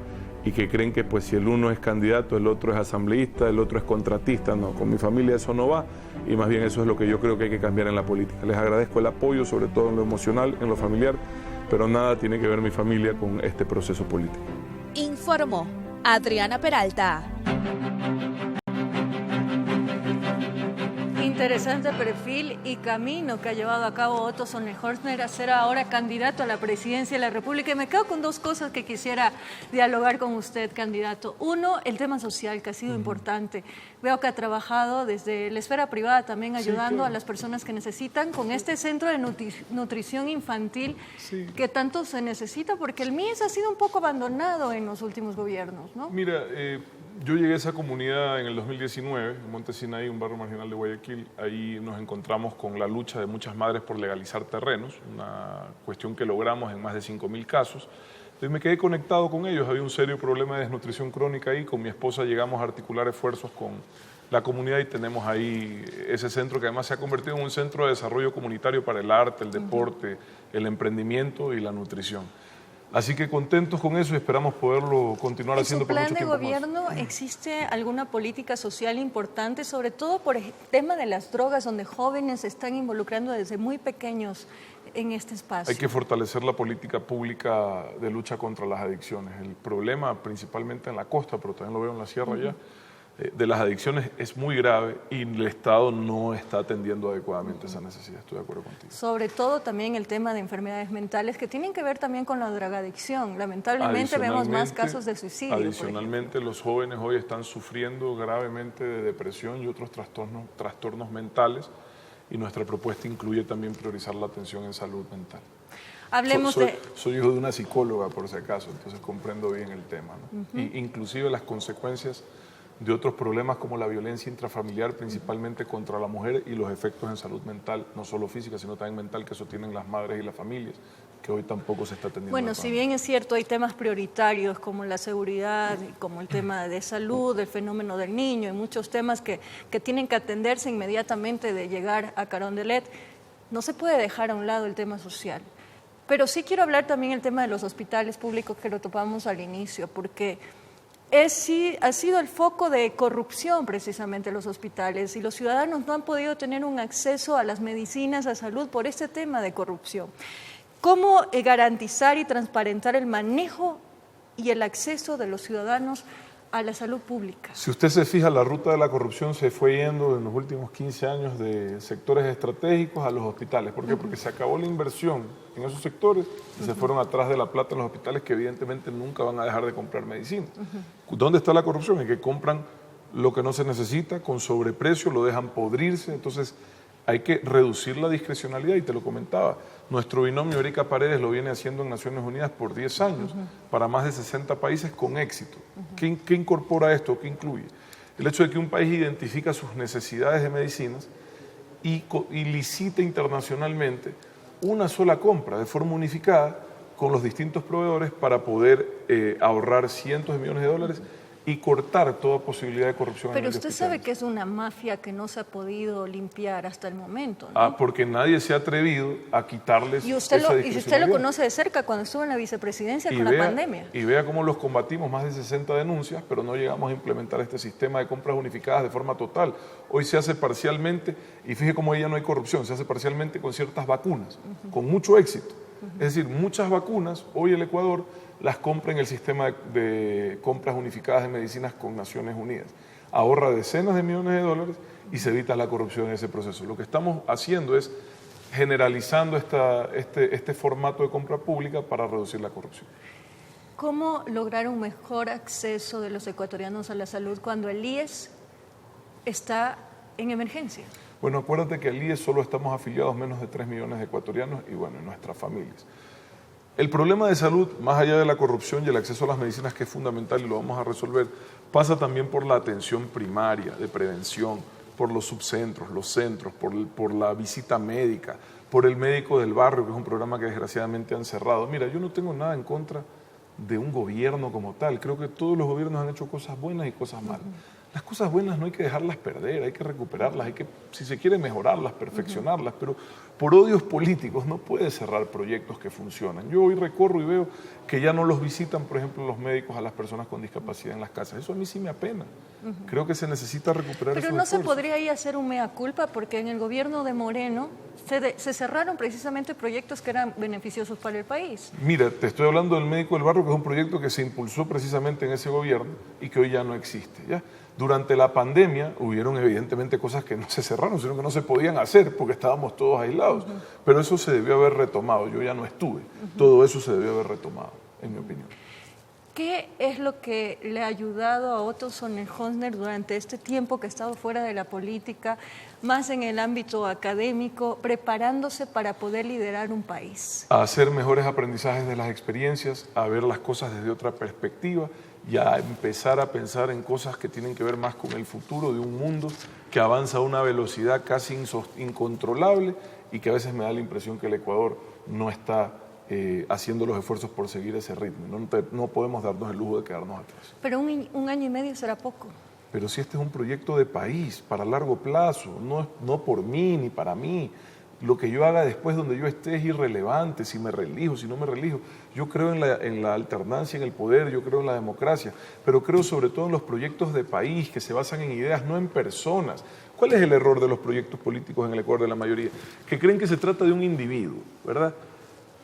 y que creen que pues si el uno es candidato, el otro es asambleísta, el otro es contratista. No, con mi familia eso no va y más bien eso es lo que yo creo que hay que cambiar en la política. Les agradezco el apoyo, sobre todo en lo emocional, en lo familiar, pero nada tiene que ver mi familia con este proceso político. Informó Adriana Peralta. Interesante perfil y camino que ha llevado a cabo Otto Sonnenholzner a ser ahora candidato a la presidencia de la República. Y me quedo con dos cosas que quisiera dialogar con usted, candidato. Uno, el tema social, que ha sido importante. Veo que ha trabajado desde la esfera privada también ayudando a las personas que necesitan con este centro de nutrición infantil que tanto se necesita, porque el MIES ha sido un poco abandonado en los últimos gobiernos, ¿no? Mira, yo llegué a esa comunidad en el 2019, en Monte Sinaí, un barrio marginal de Guayaquil. Ahí nos encontramos con la lucha de muchas madres por legalizar terrenos, una cuestión que logramos en más de 5.000 casos. Entonces me quedé conectado con ellos, había un serio problema de desnutrición crónica ahí. Con mi esposa llegamos a articular esfuerzos con la comunidad y tenemos ahí ese centro que además se ha convertido en un centro de desarrollo comunitario para el arte, el deporte, el emprendimiento y la nutrición. Así que contentos con eso y esperamos poderlo continuar haciendo por mucho tiempo más. ¿En su plan de gobierno existe alguna política social importante, sobre todo por el tema de las drogas, donde jóvenes se están involucrando desde muy pequeños en este espacio? Hay que fortalecer la política pública de lucha contra las adicciones. El problema, principalmente en la costa, pero también lo veo en la sierra ya, de las adicciones es muy grave y el Estado no está atendiendo adecuadamente esa necesidad. Estoy de acuerdo contigo. Sobre todo también el tema de enfermedades mentales que tienen que ver también con la drogadicción. Lamentablemente vemos más casos de suicidio. Adicionalmente, los jóvenes hoy están sufriendo gravemente de depresión y otros trastornos mentales, y nuestra propuesta incluye también priorizar la atención en salud mental. Soy hijo de una psicóloga, por si acaso, entonces comprendo bien el tema, ¿no? Y inclusive las consecuencias de otros problemas como la violencia intrafamiliar, principalmente contra la mujer, y los efectos en salud mental, no solo física, sino también mental, que sostienen las madres y las familias, que hoy tampoco se está atendiendo. Bueno, si bien es cierto, hay temas prioritarios como la seguridad, como el tema de salud, el fenómeno del niño, y muchos temas que tienen que atenderse inmediatamente de llegar a Carondelet, no se puede dejar a un lado el tema social. Pero sí quiero hablar también del tema de los hospitales públicos, que lo topamos al inicio, porque ha sido el foco de corrupción precisamente los hospitales, y los ciudadanos no han podido tener un acceso a las medicinas, a salud, por este tema de corrupción. ¿Cómo garantizar y transparentar el manejo y el acceso de los ciudadanos a la salud pública? Si usted se fija, la ruta de la corrupción se fue yendo en los últimos 15 años de sectores estratégicos a los hospitales. ¿Por qué? Porque se acabó la inversión en esos sectores y se fueron atrás de la plata en los hospitales, que evidentemente nunca van a dejar de comprar medicina. ¿Dónde está la corrupción? En que compran lo que no se necesita con sobreprecio, lo dejan podrirse. Entonces hay que reducir la discrecionalidad, y te lo comentaba. Nuestro binomio Erika Paredes lo viene haciendo en Naciones Unidas por 10 años, para más de 60 países con éxito. ¿Qué incorpora esto? ¿Qué incluye? El hecho de que un país identifica sus necesidades de medicinas y licita internacionalmente una sola compra de forma unificada con los distintos proveedores para poder ahorrar cientos de millones de dólares y cortar toda posibilidad de corrupción. Pero usted sabe que es una mafia que no se ha podido limpiar hasta el momento, ¿no? Porque nadie se ha atrevido a quitarles esa discrecionalidad. Y usted lo conoce de cerca cuando estuvo en la vicepresidencia con la pandemia. Y vea cómo los combatimos, más de 60 denuncias, pero no llegamos a implementar este sistema de compras unificadas de forma total. Hoy se hace parcialmente, y fíjese cómo ya no hay corrupción, se hace parcialmente con ciertas vacunas, con mucho éxito. Es decir, muchas vacunas, hoy el Ecuador las compra en el sistema de compras unificadas de medicinas con Naciones Unidas. Ahorra decenas de millones de dólares y se evita la corrupción en ese proceso. Lo que estamos haciendo es generalizando este formato de compra pública para reducir la corrupción. ¿Cómo lograr un mejor acceso de los ecuatorianos a la salud cuando el IES está en emergencia? Bueno, acuérdate que al IES solo estamos afiliados menos de 3 millones de ecuatorianos y bueno, en nuestras familias. El problema de salud, más allá de la corrupción y el acceso a las medicinas, que es fundamental y lo vamos a resolver, pasa también por la atención primaria, de prevención, por los subcentros, los centros, por la visita médica, por el médico del barrio, que es un programa que desgraciadamente han cerrado. Mira, yo no tengo nada en contra de un gobierno como tal. Creo que todos los gobiernos han hecho cosas buenas y cosas malas. Las cosas buenas no hay que dejarlas perder, hay que recuperarlas, hay que, si se quiere, mejorarlas, perfeccionarlas, pero por odios políticos no puede cerrar proyectos que funcionan. Yo hoy recorro y veo que ya no los visitan, por ejemplo, los médicos a las personas con discapacidad en las casas. Eso a mí sí me apena. Creo que se necesita recuperar esos Pero no esfuerzos. se podría ahí hacer un mea culpa, porque en el gobierno de Moreno se cerraron precisamente proyectos que eran beneficiosos para el país. Mira, te estoy hablando del médico del barrio, que es un proyecto que se impulsó precisamente en ese gobierno y que hoy ya no existe, ¿ya? Durante la pandemia hubieron evidentemente cosas que no se cerraron, sino que no se podían hacer porque estábamos todos aislados. Pero eso se debió haber retomado. Yo ya no estuve. Todo eso se debió haber retomado, en mi opinión. ¿Qué es lo que le ha ayudado a Otto Sonnenhösner durante este tiempo que ha estado fuera de la política, más en el ámbito académico, preparándose para poder liderar un país? A hacer mejores aprendizajes de las experiencias, a ver las cosas desde otra perspectiva y a empezar a pensar en cosas que tienen que ver más con el futuro de un mundo que avanza a una velocidad casi incontrolable y que a veces me da la impresión que el Ecuador no está haciendo los esfuerzos por seguir ese ritmo. No podemos darnos el lujo de quedarnos atrás. Pero un año y medio será poco. Pero si este es un proyecto de país para largo plazo, no por mí ni para mí. Lo que yo haga después donde yo esté es irrelevante, si me reelijo, si no me reelijo. Yo creo en la alternancia en el poder, yo creo en la democracia, pero creo sobre todo en los proyectos de país que se basan en ideas, no en personas. ¿Cuál es el error de los proyectos políticos en el Ecuador de la mayoría? Que creen que se trata de un individuo, ¿verdad?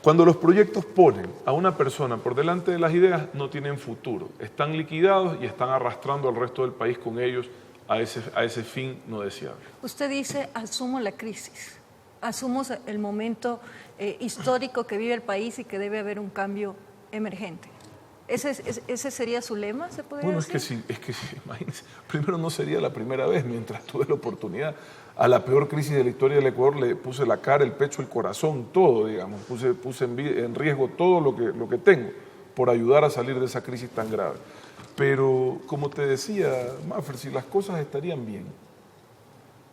Cuando los proyectos ponen a una persona por delante de las ideas, no tienen futuro. Están liquidados y están arrastrando al resto del país con ellos a ese fin no deseable. Usted dice, asumo la crisis. Asumimos el momento histórico que vive el país y que debe haber un cambio emergente. ¿Ese sería su lema, se podría decir? Es que sí, imagínense, primero no sería la primera vez mientras tuve la oportunidad. A la peor crisis de la historia del Ecuador le puse la cara, el pecho, el corazón, todo, digamos. Puse en riesgo todo lo que tengo por ayudar a salir de esa crisis tan grave. Pero, como te decía, Maffer, si las cosas estarían bien,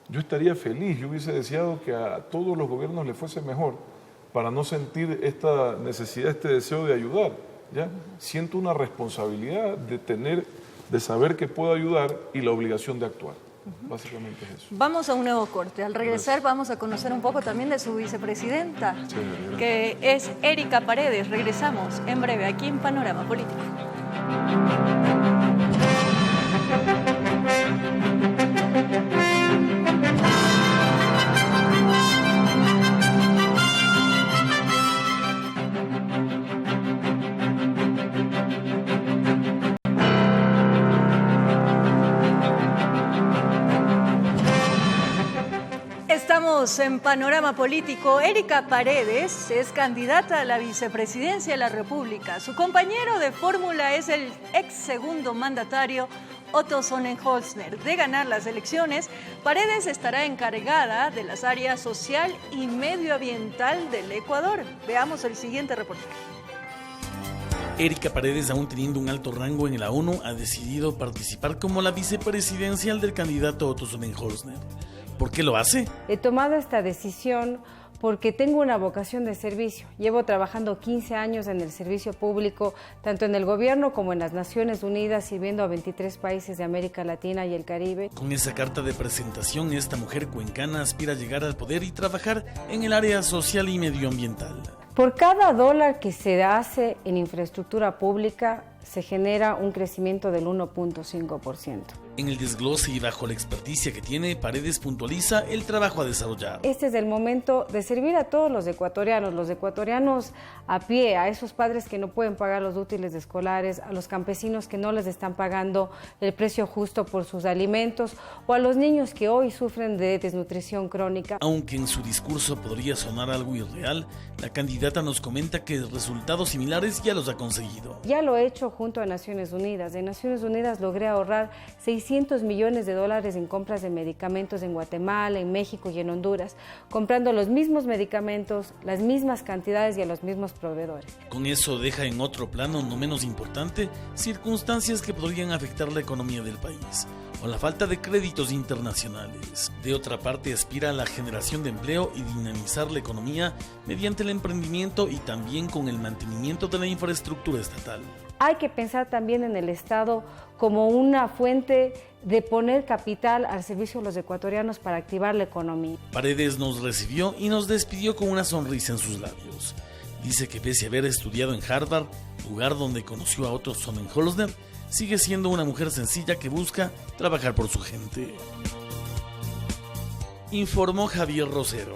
yo estaría feliz, yo hubiese deseado que a todos los gobiernos les fuese mejor para no sentir esta necesidad, este deseo de ayudar, ¿ya? Siento una responsabilidad de saber que puedo ayudar y la obligación de actuar. Básicamente es eso. Vamos a un nuevo corte. Al regresar vamos a conocer un poco también de su vicepresidenta, que es Erika Paredes. Regresamos en breve aquí en Panorama Político. Estamos en Panorama Político. Erika Paredes es candidata a la vicepresidencia de la República. Su compañero de fórmula es el ex segundo mandatario Otto Sonnenholzner. De ganar las elecciones, Paredes estará encargada de las áreas social y medioambiental del Ecuador. Veamos el siguiente reportaje. Erika Paredes, aún teniendo un alto rango en la ONU, ha decidido participar como la vicepresidencial del candidato Otto Sonnenholzner. ¿Por qué lo hace? He tomado esta decisión porque tengo una vocación de servicio. Llevo trabajando 15 años en el servicio público, tanto en el gobierno como en las Naciones Unidas, sirviendo a 23 países de América Latina y el Caribe. Con esa carta de presentación, esta mujer cuencana aspira a llegar al poder y trabajar en el área social y medioambiental. Por cada dólar que se hace en infraestructura pública, se genera un crecimiento del 1.5%. En el desglose y bajo la experticia que tiene, Paredes puntualiza el trabajo a desarrollar. Este es el momento de servir a todos los ecuatorianos a pie, a esos padres que no pueden pagar los útiles escolares, a los campesinos que no les están pagando el precio justo por sus alimentos, o a los niños que hoy sufren de desnutrición crónica. Aunque en su discurso podría sonar algo irreal, la candidata nos comenta que resultados similares ya los ha conseguido. Ya lo he hecho junto a Naciones Unidas. En Naciones Unidas logré ahorrar 600 millones de dólares en compras de medicamentos en Guatemala, en México y en Honduras, comprando los mismos medicamentos, las mismas cantidades y a los mismos proveedores. Con eso deja en otro plano, no menos importante, circunstancias que podrían afectar la economía del país, o la falta de créditos internacionales. De otra parte, aspira a la generación de empleo y dinamizar la economía mediante el emprendimiento y también con el mantenimiento de la infraestructura estatal. Hay que pensar también en el Estado como una fuente de poner capital al servicio de los ecuatorianos para activar la economía. Paredes nos recibió y nos despidió con una sonrisa en sus labios. Dice que pese a haber estudiado en Harvard, lugar donde conoció a Otto Sonnenholzner, sigue siendo una mujer sencilla que busca trabajar por su gente. Informó Javier Rosero.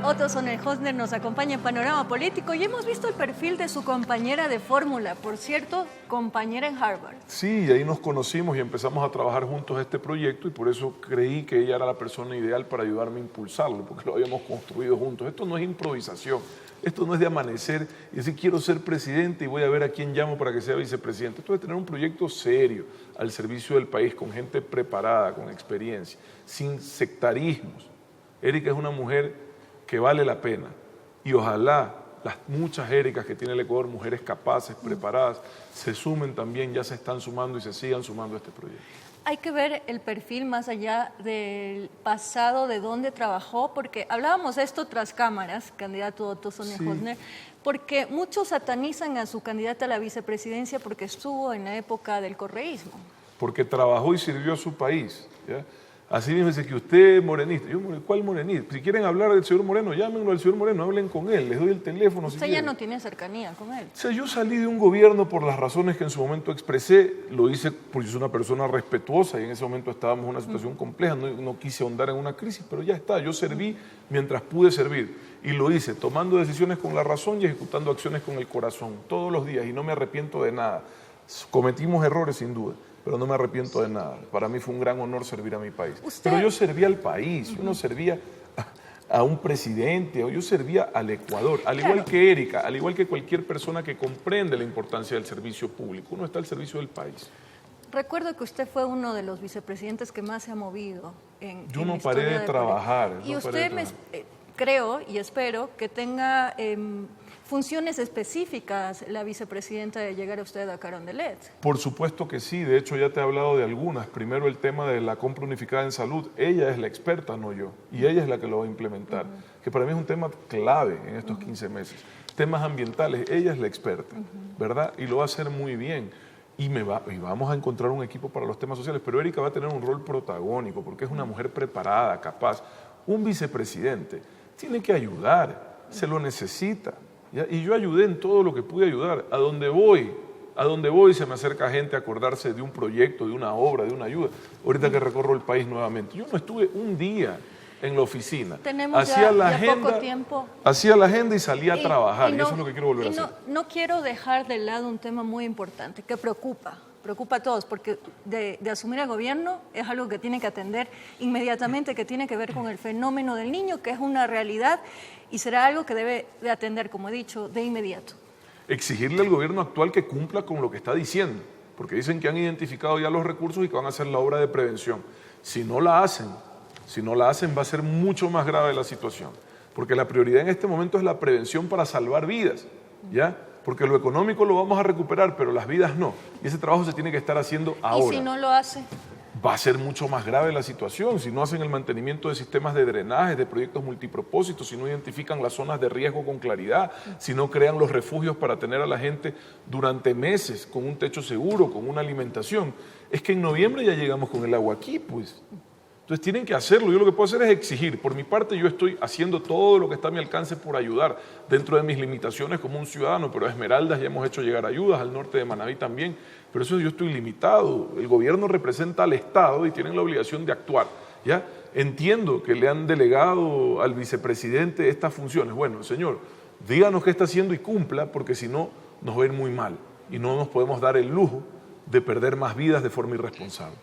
Otto Sonnenholzner nos acompaña en Panorama Político y hemos visto el perfil de su compañera de fórmula, por cierto, compañera en Harvard. Sí, y ahí nos conocimos y empezamos a trabajar juntos este proyecto y por eso creí que ella era la persona ideal para ayudarme a impulsarlo, porque lo habíamos construido juntos. Esto no es improvisación, esto no es de amanecer y decir quiero ser presidente y voy a ver a quién llamo para que sea vicepresidente. Esto es tener un proyecto serio al servicio del país, con gente preparada, con experiencia, sin sectarismos. Erika es una mujer que vale la pena y ojalá las muchas Éricas que tiene el Ecuador, mujeres capaces, preparadas, se sumen también, ya se están sumando y se sigan sumando a este proyecto. Hay que ver el perfil más allá del pasado, de dónde trabajó, porque hablábamos de esto tras cámaras, candidato Otto Sonnenholzner, porque muchos satanizan a su candidata a la vicepresidencia porque estuvo en la época del correísmo. Porque trabajó y sirvió a su país. ¿ya? Así mismo dice que usted es morenista. Yo, ¿cuál morenista? Si quieren hablar del señor Moreno, llámenlo al señor Moreno, hablen con él, les doy el teléfono. Usted ya no tiene cercanía con él. O sea, yo salí de un gobierno por las razones que en su momento expresé, lo hice porque soy una persona respetuosa y en ese momento estábamos en una situación compleja, no quise ahondar en una crisis, pero ya está, yo serví mientras pude servir y lo hice tomando decisiones con la razón y ejecutando acciones con el corazón, todos los días, y no me arrepiento de nada. Cometimos errores sin duda, pero no me arrepiento de nada. Para mí fue un gran honor servir a mi país. Pero yo servía al país, yo no servía a un presidente, o yo servía al Ecuador, al igual que Erika, al igual que cualquier persona que comprende la importancia del servicio público. Uno está al servicio del país. Recuerdo que usted fue uno de los vicepresidentes que más se ha movido en Yo no paré de trabajar. Y usted creo y espero que tenga funciones específicas la vicepresidenta de llegar a usted a Carondelet. Por supuesto que sí, de hecho ya te he hablado de algunas. Primero el tema de la compra unificada en salud, ella es la experta, no yo, y ella es la que lo va a implementar, que para mí es un tema clave en estos 15 meses. Temas ambientales, ella es la experta, ¿verdad? Y lo va a hacer muy bien. Y vamos a encontrar un equipo para los temas sociales, pero Erika va a tener un rol protagónico porque es una mujer preparada, capaz. Un vicepresidente tiene que ayudar, se lo necesita. ¿Ya? Y yo ayudé en todo lo que pude ayudar. A donde voy se me acerca gente a acordarse de un proyecto, de una obra, de una ayuda. Ahorita que recorro el país nuevamente. Yo no estuve un día en la oficina. Tenemos ya poco tiempo. Hacía la agenda y salía a trabajar. Y eso es lo que quiero volver a hacer. No quiero dejar de lado un tema muy importante que preocupa a todos, porque de asumir el gobierno es algo que tiene que atender inmediatamente, que tiene que ver con el fenómeno del niño, que es una realidad y será algo que debe de atender, como he dicho, de inmediato. Exigirle al gobierno actual que cumpla con lo que está diciendo, porque dicen que han identificado ya los recursos y que van a hacer la obra de prevención. Si no la hacen va a ser mucho más grave la situación, porque la prioridad en este momento es la prevención para salvar vidas, ¿ya? Porque lo económico lo vamos a recuperar, pero las vidas no. Y ese trabajo se tiene que estar haciendo ahora. ¿Y si no lo hace? Va a ser mucho más grave la situación. Si no hacen el mantenimiento de sistemas de drenaje, de proyectos multipropósitos, si no identifican las zonas de riesgo con claridad, si no crean los refugios para tener a la gente durante meses con un techo seguro, con una alimentación. Es que en noviembre ya llegamos con el agua aquí, pues. Entonces tienen que hacerlo. Yo lo que puedo hacer es exigir. Por mi parte yo estoy haciendo todo lo que está a mi alcance por ayudar dentro de mis limitaciones como un ciudadano, pero a Esmeraldas ya hemos hecho llegar ayudas, al norte de Manabí también, pero eso yo estoy limitado. El gobierno representa al Estado y tienen la obligación de actuar, ¿ya? Entiendo que le han delegado al vicepresidente estas funciones. Bueno, señor, díganos qué está haciendo y cumpla, porque si no nos va a ir muy mal y no nos podemos dar el lujo de perder más vidas de forma irresponsable.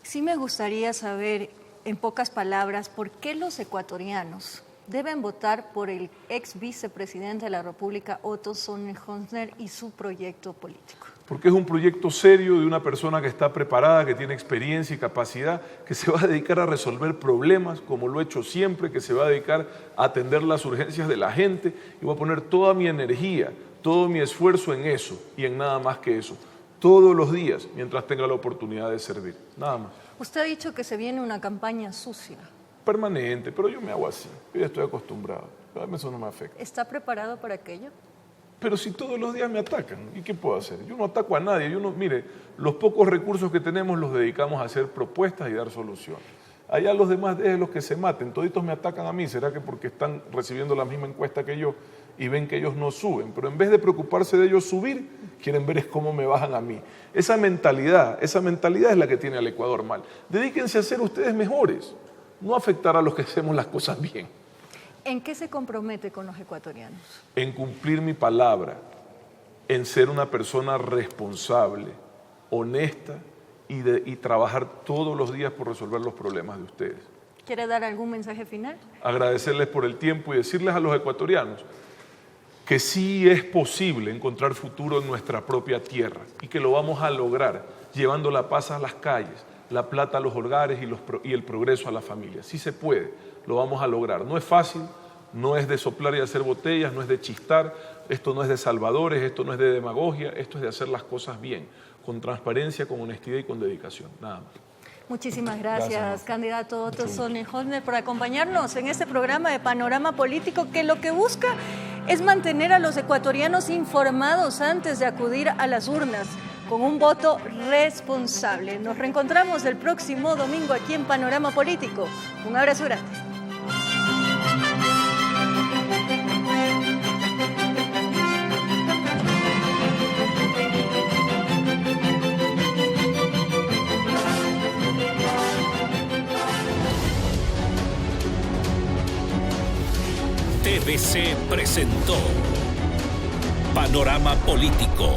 Sí me gustaría saber, en pocas palabras, por qué los ecuatorianos deben votar por el ex vicepresidente de la República, Otto Sonnenhösner, y su proyecto político. Porque es un proyecto serio de una persona que está preparada, que tiene experiencia y capacidad, que se va a dedicar a resolver problemas, como lo he hecho siempre, que se va a dedicar a atender las urgencias de la gente, y voy a poner toda mi energía, todo mi esfuerzo en eso y en nada más que eso. Todos los días, mientras tenga la oportunidad de servir, nada más. Usted ha dicho que se viene una campaña sucia. Permanente, pero yo me hago así, yo ya estoy acostumbrado, a mí eso no me afecta. ¿Está preparado para aquello? Pero si todos los días me atacan, ¿y qué puedo hacer? Yo no ataco a nadie, mire, los pocos recursos que tenemos los dedicamos a hacer propuestas y dar soluciones. Allá los demás es los que se maten, toditos me atacan a mí, ¿será que porque están recibiendo la misma encuesta que yo y ven que ellos no suben? Pero en vez de preocuparse de ellos subir, quieren ver es cómo me bajan a mí. Esa mentalidad es la que tiene al Ecuador mal. Dedíquense a ser ustedes mejores, no afectar a los que hacemos las cosas bien. ¿En qué se compromete con los ecuatorianos? En cumplir mi palabra, en ser una persona responsable, honesta y trabajar todos los días por resolver los problemas de ustedes. ¿Quiere dar algún mensaje final? Agradecerles por el tiempo y decirles a los ecuatorianos que sí es posible encontrar futuro en nuestra propia tierra y que lo vamos a lograr llevando la paz a las calles, la plata a los hogares y el progreso a las familias. Sí se puede, lo vamos a lograr. No es fácil, no es de soplar y hacer botellas, no es de chistar, esto no es de salvadores, esto no es de demagogia, esto es de hacer las cosas bien, con transparencia, con honestidad y con dedicación, nada más. Muchísimas gracias, candidato Otto Sonnenhösner, por acompañarnos en este programa de Panorama Político, que lo que busca es mantener a los ecuatorianos informados antes de acudir a las urnas, con un voto responsable. Nos reencontramos el próximo domingo aquí en Panorama Político. Un abrazo grande. TVC presentó Panorama Político.